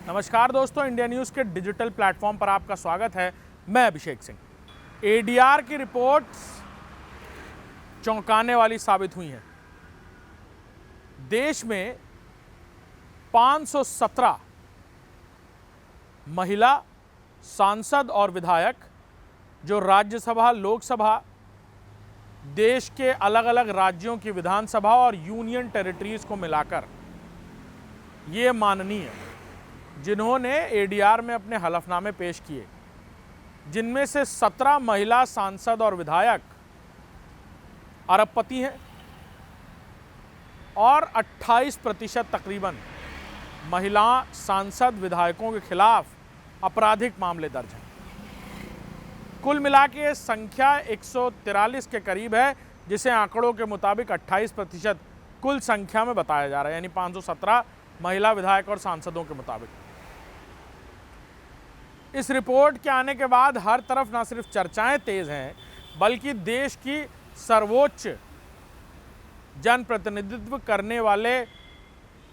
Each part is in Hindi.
नमस्कार दोस्तों, इंडिया न्यूज़ के डिजिटल प्लेटफॉर्म पर आपका स्वागत है। मैं अभिषेक सिंह। एडीआर की रिपोर्ट्स चौंकाने वाली साबित हुई हैं। देश में 517 महिला सांसद और विधायक जो राज्यसभा, लोकसभा, देश के अलग अलग राज्यों की विधानसभा और यूनियन टेरिटरीज को मिलाकर ये माननीय जिन्होंने एडीआर में अपने हलफनामे पेश किए, जिनमें से 17 महिला सांसद और विधायक अरबपति हैं और 28% तकरीबन महिला सांसद विधायकों के खिलाफ आपराधिक मामले दर्ज हैं। कुल मिला के संख्या 143 के करीब है, जिसे आंकड़ों के मुताबिक 28% कुल संख्या में बताया जा रहा है, यानी 517 महिला विधायक और सांसदों के मुताबिक। इस रिपोर्ट के आने के बाद हर तरफ ना सिर्फ चर्चाएं तेज हैं, बल्कि देश की सर्वोच्च जनप्रतिनिधित्व करने वाले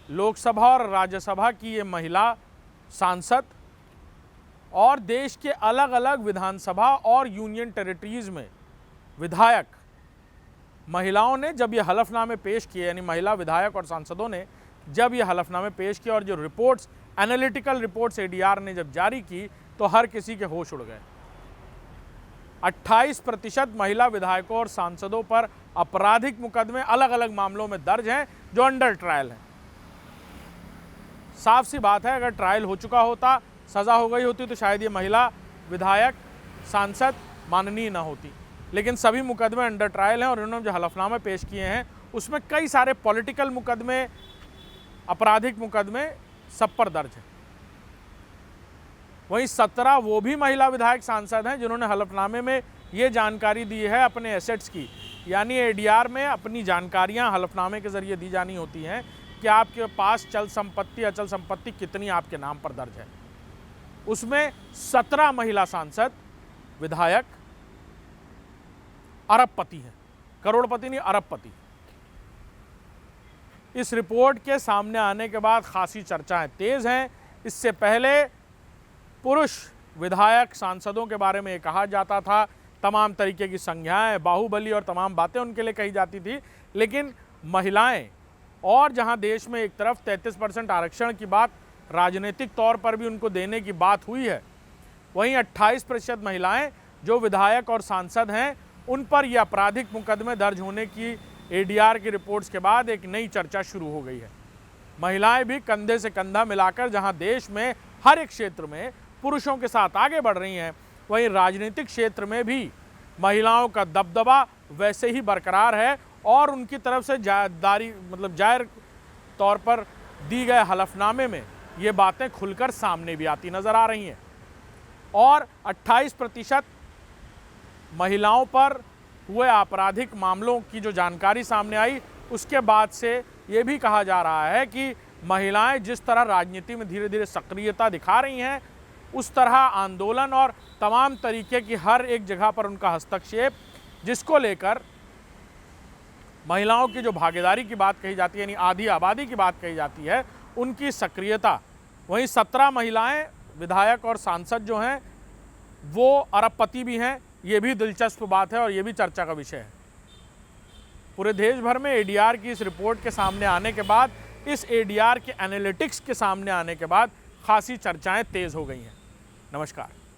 लोकसभा और राज्यसभा की ये महिला सांसद और देश के अलग अलग विधानसभा और यूनियन टेरिटरीज में विधायक महिलाओं ने जब ये हलफनामे पेश किए, यानी महिला विधायक और सांसदों ने जब ये हलफनामे पेश किए और जो रिपोर्ट्स, एनालिटिकल रिपोर्ट्स एडीआर ने जब जारी की, तो हर किसी के होश उड़ गए। 28% महिला विधायकों और सांसदों पर आपराधिक मुकदमे अलग अलग मामलों में दर्ज हैं, जो अंडर ट्रायल हैं। साफ सी बात है, अगर ट्रायल हो चुका होता, सजा हो गई होती, तो शायद ये महिला विधायक, सांसद माननीय ना होती। लेकिन सभी मुकदमे अंडर ट्रायल हैं और उन्होंने जो हलफनामे पेश किए हैं उसमें कई सारे पॉलिटिकल मुकदमे, आपराधिक मुकदमे सब पर दर्ज हैं। वहीं 17 वो भी महिला विधायक सांसद हैं जिन्होंने हलफनामे में ये जानकारी दी है अपने एसेट्स की, यानी एडीआर में अपनी जानकारियां हलफनामे के जरिए दी जानी होती हैं कि आपके पास चल संपत्ति, अचल संपत्ति कितनी आपके नाम पर दर्ज है। उसमें 17 महिला सांसद, विधायक अरबपति हैं, करोड़पति नहीं, अरबपति। इस रिपोर्ट के सामने आने के बाद खासी चर्चाएं तेज हैं। इससे पहले पुरुष विधायक सांसदों के बारे में ये कहा जाता था, तमाम तरीके की संज्ञाएं, बाहुबली और तमाम बातें उनके लिए कही जाती थी। लेकिन महिलाएं, और जहां देश में एक तरफ 33% आरक्षण की बात राजनीतिक तौर पर भी उनको देने की बात हुई है, वहीं 28% महिलाएं जो विधायक और सांसद हैं, उन पर यह आपराधिक मुकदमे दर्ज होने की एडीआर की रिपोर्ट्स के बाद एक नई चर्चा शुरू हो गई है। महिलाएं भी कंधे से कंधा मिलाकर जहां देश में हर एक क्षेत्र में पुरुषों के साथ आगे बढ़ रही हैं, वहीं राजनीतिक क्षेत्र में भी महिलाओं का दबदबा वैसे ही बरकरार है और उनकी तरफ से जाहिर तौर पर दी गए हलफनामे में ये बातें खुलकर सामने भी आती नजर आ रही हैं। और 28% महिलाओं पर हुए आपराधिक मामलों की जो जानकारी सामने आई, उसके बाद से ये भी कहा जा रहा है कि महिलाएं जिस तरह राजनीति में धीरे धीरे सक्रियता दिखा रही हैं, उस तरह आंदोलन और तमाम तरीके की हर एक जगह पर उनका हस्तक्षेप, जिसको लेकर महिलाओं की जो भागीदारी की बात कही जाती है, यानी आधी आबादी की बात कही जाती है, उनकी सक्रियता। वहीं 17 महिलाएं विधायक और सांसद जो हैं वो अरबपति भी हैं, ये भी दिलचस्प बात है और ये भी चर्चा का विषय है। पूरे देश भर में एडीआर की इस रिपोर्ट के सामने आने के बाद, इस एडीआर के एनालिटिक्स के सामने आने के बाद खासी चर्चाएं तेज हो गई हैं। नमस्कार।